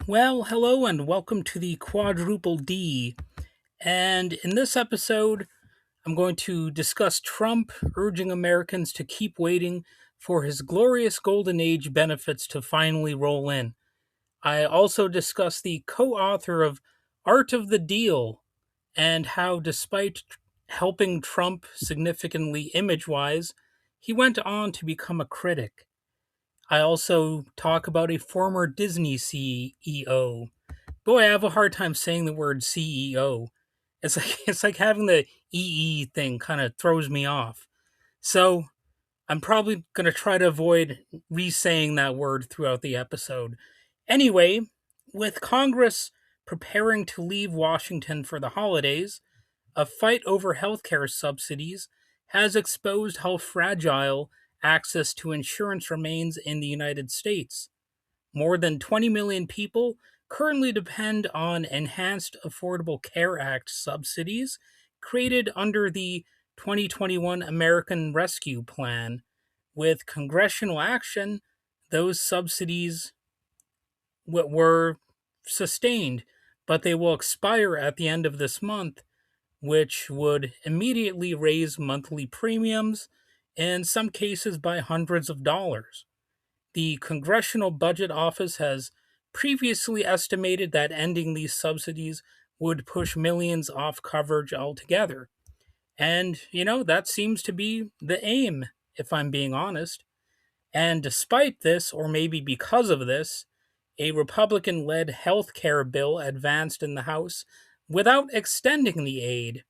Well, hello and welcome to the Quadruple D. And in this episode, I'm going to discuss Trump urging Americans to keep waiting for his glorious golden age benefits to finally roll in. I also discuss the co author of Art of the Deal and how, despite helping Trump significantly image wise, he went on to become a critic. I also talk about a former Disney CEO. Boy, I have a hard time saying the word CEO. It's like it's like having the EE thing kind of throws me off. So I'm probably gonna try to avoid re-saying that word throughout the episode. Anyway, with Congress preparing to leave Washington for the holidays, a fight over healthcare subsidies has exposed how fragile access to insurance remains in the United States. More than 20 million people currently depend on Enhanced Affordable Care Act subsidies created under the 2021 American Rescue Plan. With congressional action, those subsidies were sustained, but they will expire at the end of this month, which would immediately raise monthly premiums, in some cases by hundreds of dollars. The Congressional Budget Office has previously estimated that ending these subsidies would push millions off coverage altogether. And, that seems to be the aim, if I'm being honest. And despite this, or maybe because of this, a Republican led health care bill advanced in the House without extending the aid.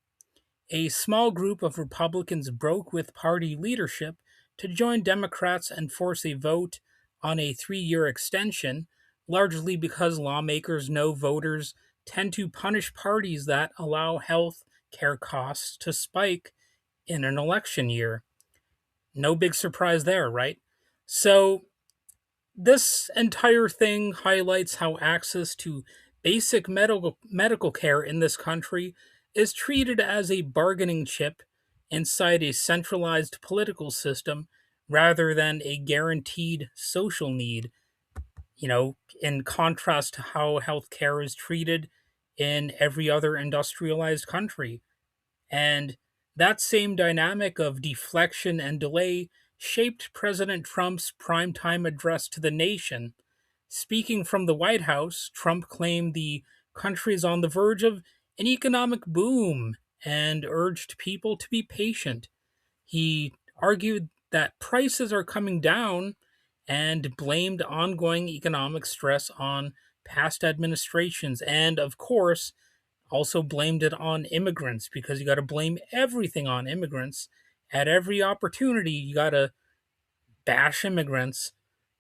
A small group of Republicans broke with party leadership to join Democrats and force a vote on a 3 year extension, largely because lawmakers know voters tend to punish parties that allow health care costs to spike in an election year. No big surprise there, right? So, this entire thing highlights how access to basic medical care in this country is treated as a bargaining chip inside a centralized political system rather than a guaranteed social need, in contrast to how healthcare is treated in every other industrialized country. And that same dynamic of deflection and delay shaped President Trump's primetime address to the nation. Speaking from the White House, Trump claimed the country is on the verge of an economic boom and urged people to be patient. He argued that prices are coming down and blamed ongoing economic stress on past administrations and, of course, also blamed it on immigrants because you got to blame everything on immigrants. At every opportunity, you got to bash immigrants.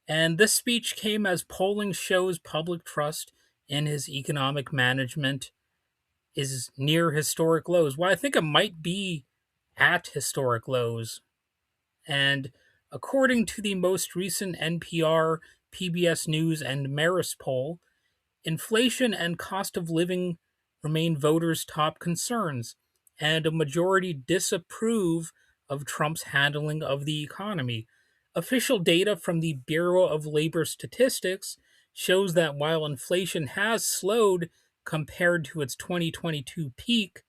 And this speech came as polling shows public trust in his economic management is near historic lows. Well, I think it might be at historic lows. And according to the most recent NPR, PBS News, and Marist poll, inflation and cost of living remain voters' top concerns, and a majority disapprove of Trump's handling of the economy. Official data from the Bureau of Labor Statistics shows that while inflation has slowed compared to its 2022 peak,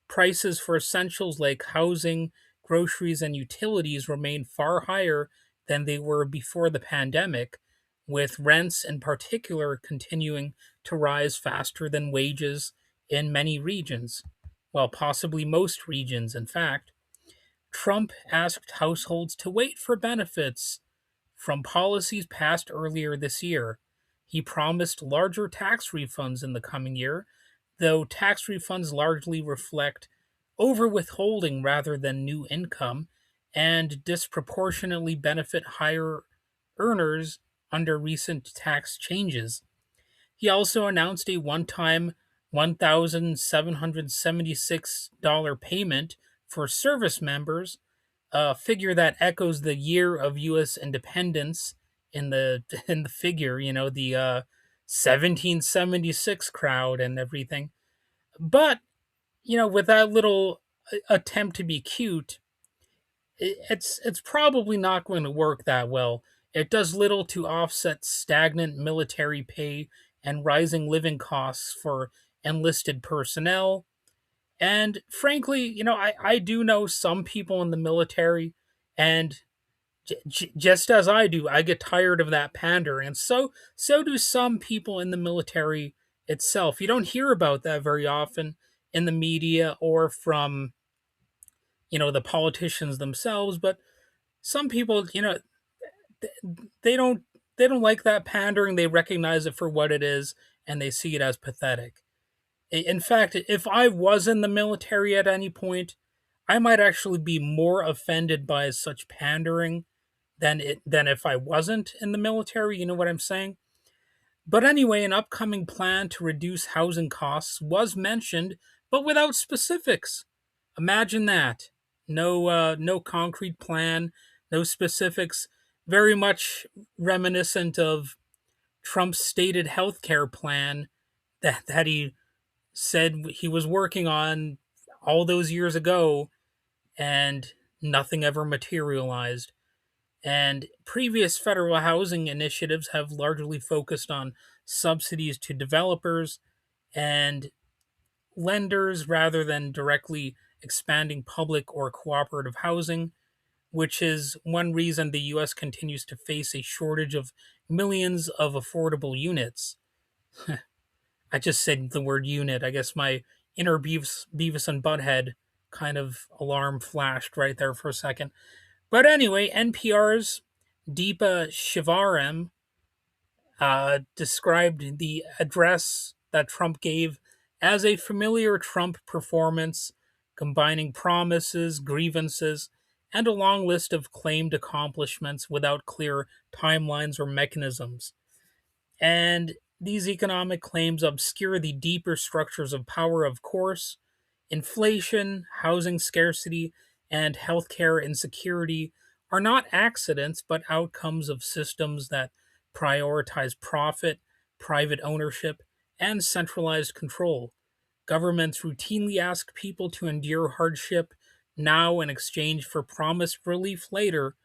prices for essentials like housing, groceries, and utilities remain far higher than they were before the pandemic, with rents in particular continuing to rise faster than wages in many regions. Well, possibly most regions, in fact. Trump asked households to wait for benefits from policies passed earlier this year. He promised larger tax refunds in the coming year, though tax refunds largely reflect over withholding rather than new income and disproportionately benefit higher earners under recent tax changes. He also announced a one time $1,776 payment for service members, a figure that echoes the year of U.S. independence in the in the figure, the 1776 crowd and everything. But with that little attempt to be cute, it's probably not going to work that well. It does little to offset stagnant military pay and rising living costs for enlisted personnel. And frankly, I do know some people in the military, and just as I do, I get tired of that pandering. And so do some people in the military itself. You don't hear about that very often in the media or from, the politicians themselves, but some people, they don't they don't like that pandering. They recognize it for what it is and they see it as pathetic. In fact, if I was in the military at any point, I might actually be more offended by such pandering than if I wasn't in the military. You know what I'm saying? But anyway, an upcoming plan to reduce housing costs was mentioned, but without specifics. Imagine that. No concrete plan, no specifics. Very much reminiscent of Trump's stated healthcare plan that he said he was working on all those years ago, and nothing ever materialized. And previous federal housing initiatives have largely focused on subsidies to developers and lenders rather than directly expanding public or cooperative housing, which is one reason the US continues to face a shortage of millions of affordable units. I just said the word unit. I guess my inner Beavis and Butthead kind of alarm flashed right there for a second. But anyway, NPR's Deepa Shivaram described the address that Trump gave as a familiar Trump performance, combining promises, grievances, and a long list of claimed accomplishments without clear timelines or mechanisms. And these economic claims obscure the deeper structures of power, of course. Inflation, housing scarcity, and healthcare insecurity are not accidents, but outcomes of systems that prioritize profit, private ownership, and centralized control. Governments routinely ask people to endure hardship now in exchange for promised relief later,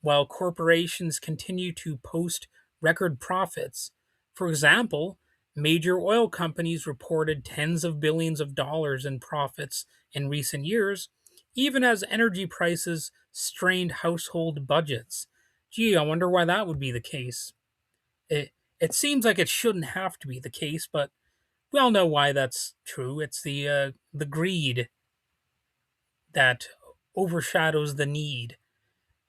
while corporations continue to post record profits. For example, major oil companies reported tens of billions of dollars in profits in recent years, even as energy prices strained household budgets. Gee, I wonder why that would be the case. It, it seems like it shouldn't have to be the case, but we all know why that's true. It's the greed that overshadows the need.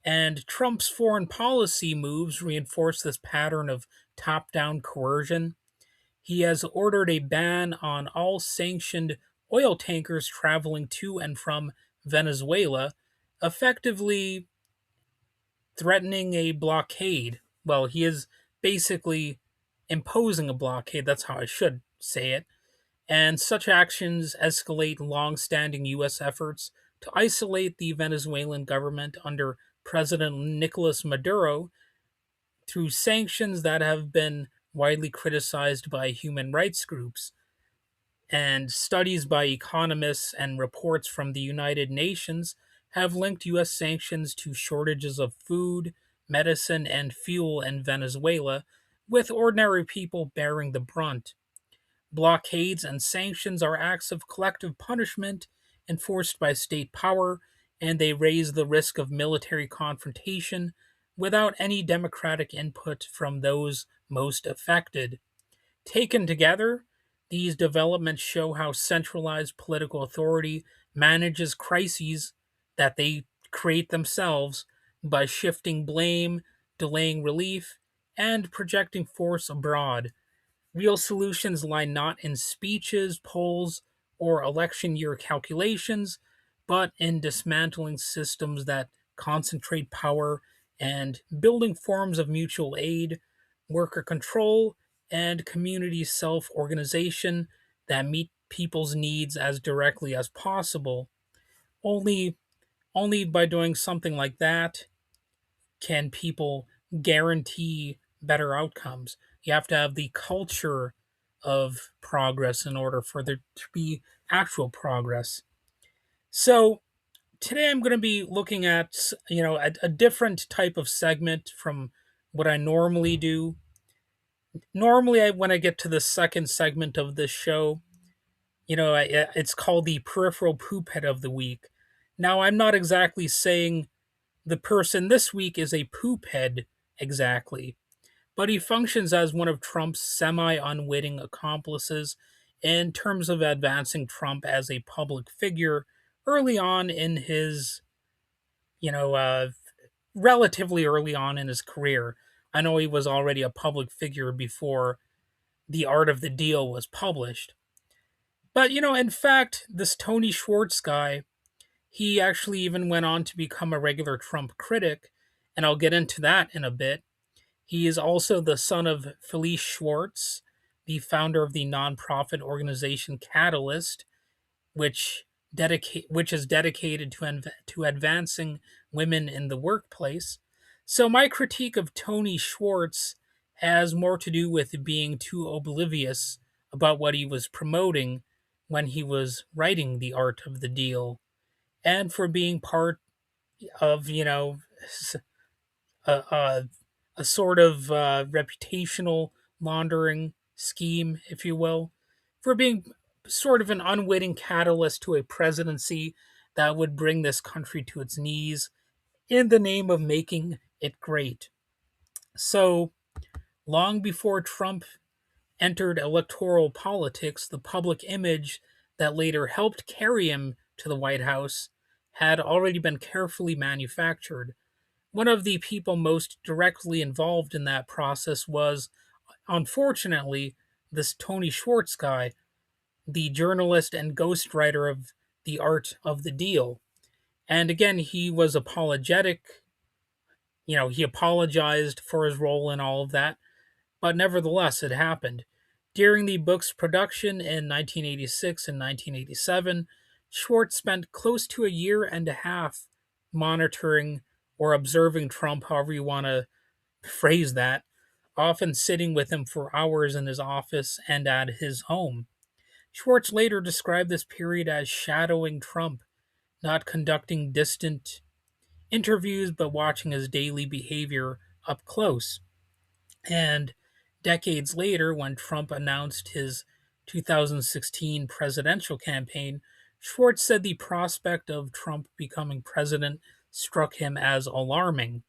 And Trump's foreign policy moves reinforce this pattern of top down coercion. He has ordered a ban on all sanctioned oil tankers traveling to and from Venezuela, effectively threatening a blockade. Well, he is basically imposing a blockade, that's how I should say it. And such actions escalate long standing U.S. efforts to isolate the Venezuelan government under President Nicolas Maduro through sanctions that have been widely criticized by human rights groups. And studies by economists and reports from the United Nations have linked U.S. sanctions to shortages of food, medicine, and fuel in Venezuela, with ordinary people bearing the brunt. Blockades and sanctions are acts of collective punishment enforced by state power, and they raise the risk of military confrontation without any democratic input from those most affected. Taken together, these developments show how centralized political authority manages crises that they create themselves by shifting blame, delaying relief, and projecting force abroad. Real solutions lie not in speeches, polls, or election year calculations, but in dismantling systems that concentrate power and building forms of mutual aid, worker control, and community self organization that meet people's needs as directly as possible. Only, only by doing something like that can people guarantee better outcomes. You have to have the culture of progress in order for there to be actual progress. So today I'm going to be looking at a different type of segment from what I normally do. Normally, when I get to the second segment of this show, it's called the peripheral poophead of the week. Now, I'm not exactly saying the person this week is a poophead exactly, but he functions as one of Trump's semi unwitting accomplices in terms of advancing Trump as a public figure early on in his, you know, relatively early on in his career. I know he was already a public figure before The Art of the Deal was published. But, in fact, this Tony Schwartz guy, he actually even went on to become a regular Trump critic, and I'll get into that in a bit. He is also the son of Felice Schwartz, the founder of the nonprofit organization Catalyst, which is dedicated to advancing women in the workplace. So my critique of Tony Schwartz has more to do with being too oblivious about what he was promoting when he was writing The Art of the Deal, and for being part of a, a sort of reputational laundering scheme, if you will, for being sort of an unwitting catalyst to a presidency that would bring this country to its knees in the name of making it great. So, long before Trump entered electoral politics, the public image that later helped carry him to the White House had already been carefully manufactured. One of the people most directly involved in that process was, unfortunately, this Tony Schwartz guy, the journalist and ghostwriter of The Art of the Deal. And again, he was apologetic. He apologized for his role in all of that, but nevertheless, it happened. During the book's production in 1986 and 1987, Schwartz spent close to a year and a half monitoring or observing Trump, however you want to phrase that, often sitting with him for hours in his office and at his home. Schwartz later described this period as shadowing Trump, not conducting distant interviews but watching his daily behavior up close. And decades later, when Trump announced his 2016 presidential campaign, Schwartz said the prospect of Trump becoming president struck him as alarming.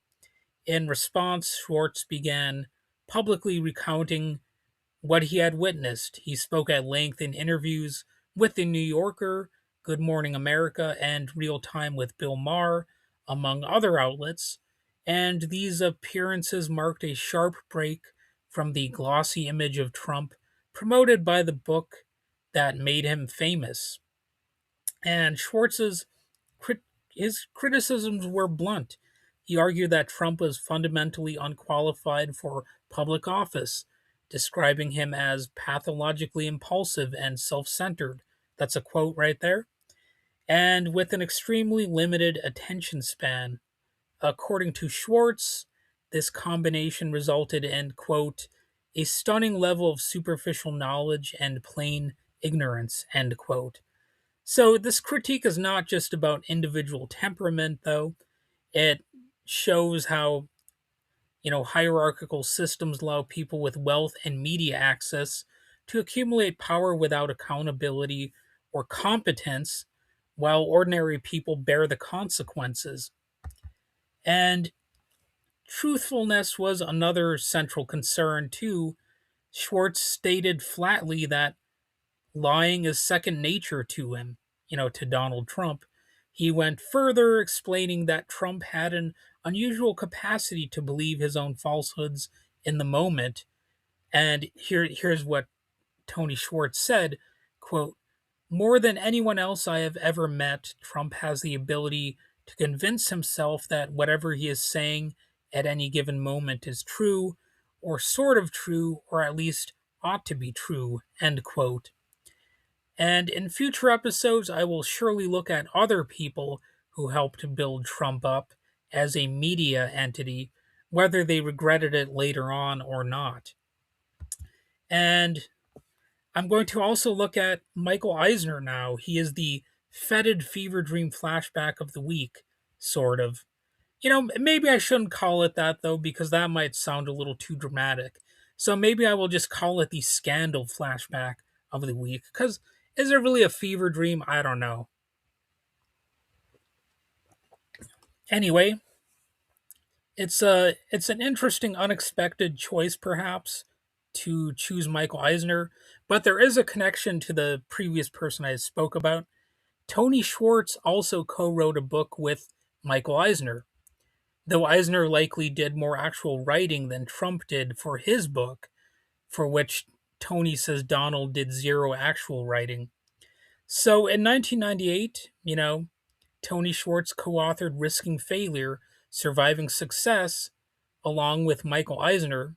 In response, Schwartz began publicly recounting what he had witnessed. He spoke at length in interviews with The New Yorker, Good Morning America, and Real Time with Bill Maher, among other outlets, and these appearances marked a sharp break from the glossy image of Trump promoted by the book that made him famous. And crit- his criticisms were blunt. He argued that Trump was fundamentally unqualified for public office, describing him as pathologically impulsive and self centered. That's a quote right there. And with an extremely limited attention span. According to Schwartz, this combination resulted in, quote, a stunning level of superficial knowledge and plain ignorance, end quote. So this critique is not just about individual temperament, though. It shows how, hierarchical systems allow people with wealth and media access to accumulate power without accountability or competence, while ordinary people bear the consequences. And truthfulness was another central concern, too. Schwartz stated flatly that lying is second nature to him, to Donald Trump. He went further, explaining that Trump had an unusual capacity to believe his own falsehoods in the moment. And here's what Tony Schwartz said, quote, more than anyone else I have ever met, Trump has the ability to convince himself that whatever he is saying at any given moment is true, or sort of true, or at least ought to be true, end quote. And in future episodes, I will surely look at other people who helped build Trump up as a media entity, whether they regretted it later on or not. And I'm going to also look at Michael Eisner now. He is the fetid fever dream flashback of the week, sort of. Maybe I shouldn't call it that, though, because that might sound a little too dramatic. So maybe I will just call it the scandal flashback of the week. Because is it really a fever dream? I don't know. Anyway, it's an interesting, unexpected choice, perhaps, to choose Michael Eisner, but there is a connection to the previous person I spoke about. Tony Schwartz also co-wrote a book with Michael Eisner, though Eisner likely did more actual writing than Trump did for his book, for which Tony says Donald did zero actual writing. So in 1998, Tony Schwartz co authored Risking Failure, Surviving Success, along with Michael Eisner,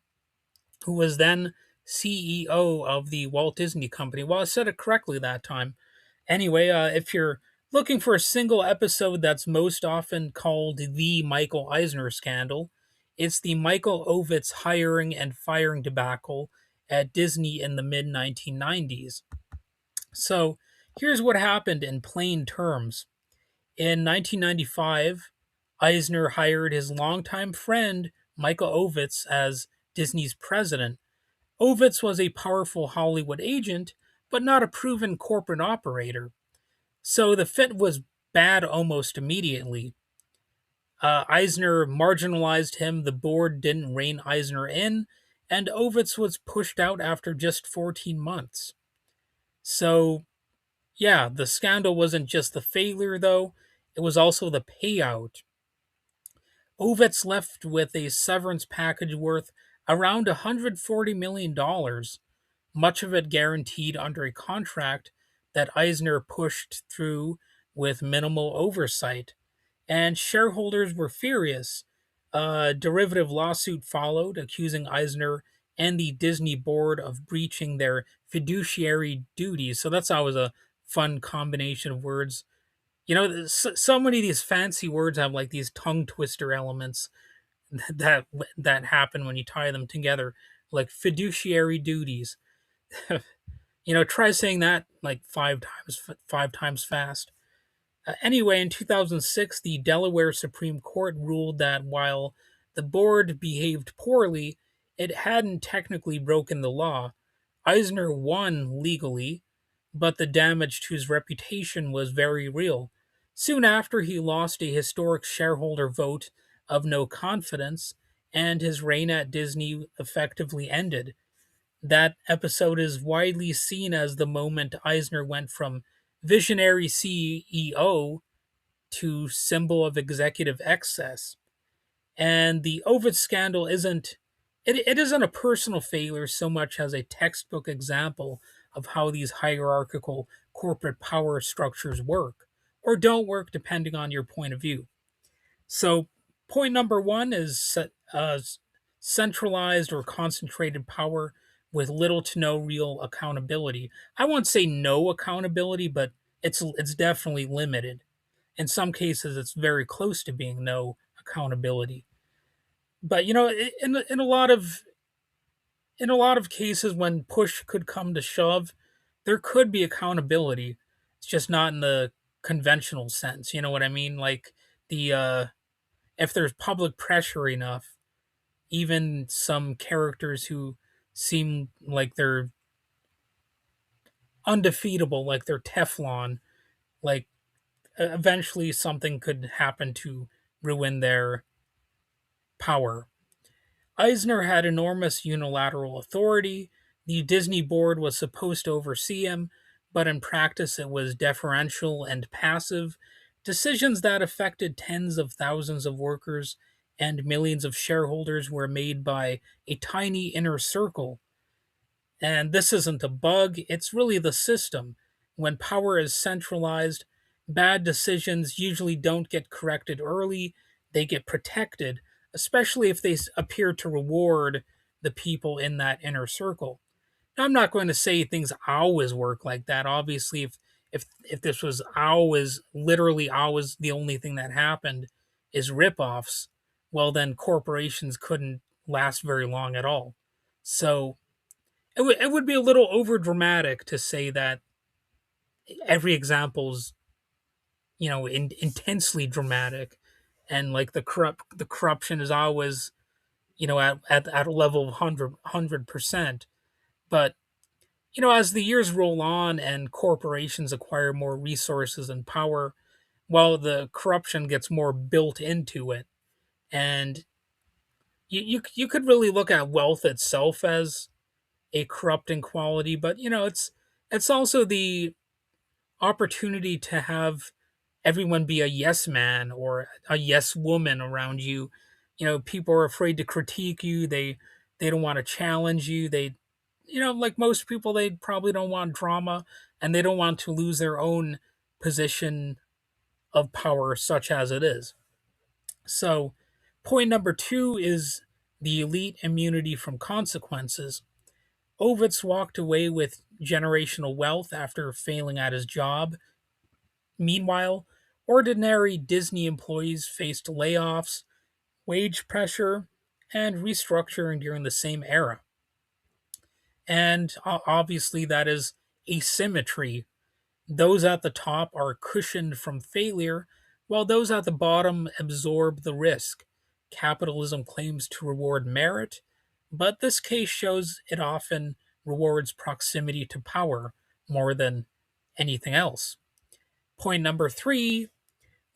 who was then CEO of the Walt Disney Company. Well, I said it correctly that time. Anyway, if you're looking for a single episode that's most often called the Michael Eisner scandal, it's the Michael Ovitz hiring and firing debacle at Disney in the mid 1990s. So here's what happened in plain terms. In 1995, Eisner hired his longtime friend Michael Ovitz as Disney's president. Ovitz was a powerful Hollywood agent, but not a proven corporate operator. So the fit was bad almost immediately. Eisner marginalized him, the board didn't rein Eisner in, and Ovitz was pushed out after just 14 months. So, yeah, the scandal wasn't just the failure, though, it was also the payout. Ovitz left with a severance package worth around $140 million, much of it guaranteed under a contract that Eisner pushed through with minimal oversight. And shareholders were furious. A derivative lawsuit followed, accusing Eisner and the Disney board of breaching their fiduciary duties. So that's always a fun combination of words. So many of these fancy words have like these tongue twister elements that that happen when you tie them together, like fiduciary duties. Try saying that like five times fast. Anyway, in 2006, the Delaware Supreme Court ruled that while the board behaved poorly, it hadn't technically broken the law. Eisner won legally, but the damage to his reputation was very real. Soon after, he lost a historic shareholder vote of no confidence, and his reign at Disney effectively ended. That episode is widely seen as the moment Eisner went from visionary CEO to symbol of executive excess. And the Ovid scandal it isn't a personal failure so much as a textbook example of how these hierarchical corporate power structures work or don't work depending on your point of view. So, point number one is centralized or concentrated power with little to no real accountability. I won't say no accountability, but it's definitely limited. In some cases, it's very close to being no accountability. But in a lot of cases, when push could come to shove, there could be accountability. It's just not in the conventional sense. You know what I mean? Like the if there's public pressure enough, even some characters who seem like they're undefeatable, like they're Teflon, like eventually something could happen to ruin their power. Eisner had enormous unilateral authority. The Disney board was supposed to oversee him, but in practice it was deferential and passive. Decisions that affected tens of thousands of workers and millions of shareholders were made by a tiny inner circle. And this isn't a bug, it's really the system. When power is centralized, bad decisions usually don't get corrected early, they get protected, especially if they appear to reward the people in that inner circle. Now, I'm not going to say things always work like that. Obviously, if this was always literally always the only thing that happened is ripoffs, well then corporations couldn't last very long at all. So it would be a little over dramatic to say that every example's intensely dramatic, and like the corruption is always at a level of 100%. But, as the years roll on and corporations acquire more resources and power, well, the corruption gets more built into it. And you could really look at wealth itself as a corrupting quality, but, it's also the opportunity to have everyone be a yes man or a yes woman around you. People are afraid to critique you. They don't want to challenge you. Like most people, they probably don't want drama, and they don't want to lose their own position of power, such as it is. So, point number two is the elite immunity from consequences. Ovitz walked away with generational wealth after failing at his job. Meanwhile, ordinary Disney employees faced layoffs, wage pressure, and restructuring during the same era. And obviously, that is asymmetry. Those at the top are cushioned from failure, while those at the bottom absorb the risk. Capitalism claims to reward merit, but this case shows it often rewards proximity to power more than anything else. Point number three: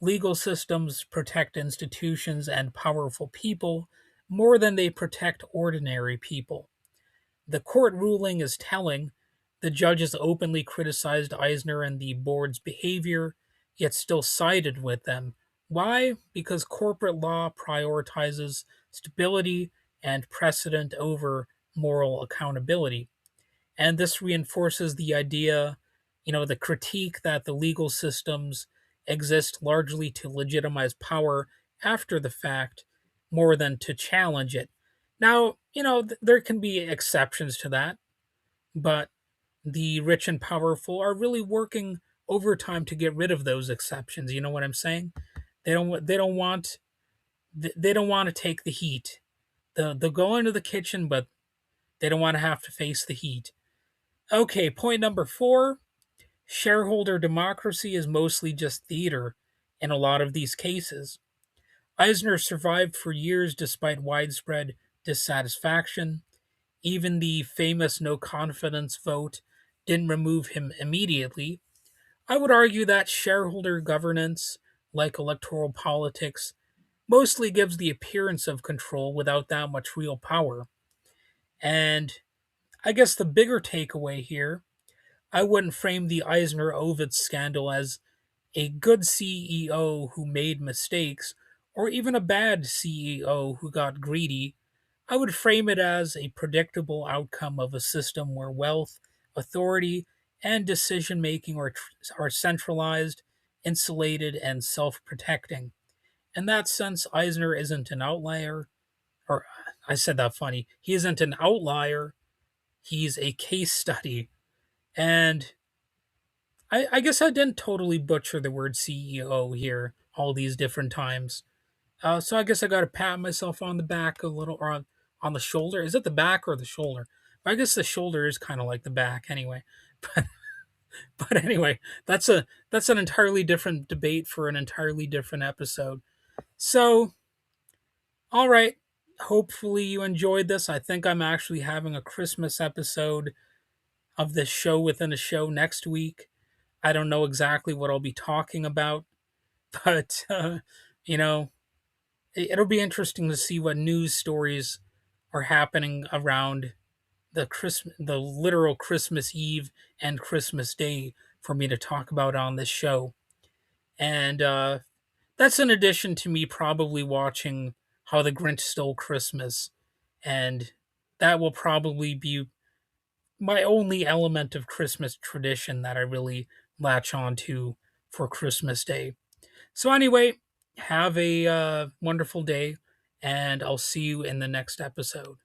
legal systems protect institutions and powerful people more than they protect ordinary people. The court ruling is telling. The judges openly criticized Eisner and the board's behavior, yet still sided with them. Why? Because corporate law prioritizes stability and precedent over moral accountability. And this reinforces the idea, the critique that the legal systems exist largely to legitimize power after the fact more than to challenge it. Now, there can be exceptions to that, but the rich and powerful are really working overtime to get rid of those exceptions. You know what I'm saying? They don't want to take the heat. They'll go into the kitchen, but they don't want to have to face the heat. Okay, point number four: shareholder democracy is mostly just theater in a lot of these cases. Eisner survived for years despite widespread dissatisfaction. Even the famous no confidence vote didn't remove him immediately. I would argue that shareholder governance, like electoral politics, mostly gives the appearance of control without that much real power. And I guess the bigger takeaway here: I wouldn't frame the Eisner Ovitz scandal as a good CEO who made mistakes, or even a bad CEO who got greedy. I would frame it as a predictable outcome of a system where wealth, authority, and decision making are centralized, insulated, and self protecting. In that sense, Eisner isn't an outlier, or I said that funny. He isn't an outlier, he's a case study. And I guess I didn't totally butcher the word CEO here all these different times. So I guess I got to pat myself on the back a little, or on the shoulder. Is it the back or the shoulder? I guess the shoulder is kind of like the back anyway. But but anyway, that's an entirely different debate for an entirely different episode. So, all right. Hopefully you enjoyed this. I think I'm actually having a Christmas episode of this show within a show next week. I don't know exactly what I'll be talking about, but you know, it'll be interesting to see what news stories are happening around the literal Christmas Eve and Christmas Day for me to talk about on this show. And that's in addition to me probably watching How the Grinch Stole Christmas, and that will probably be my only element of Christmas tradition that I really latch on to for Christmas Day. So, anyway, have a wonderful day, and I'll see you in the next episode.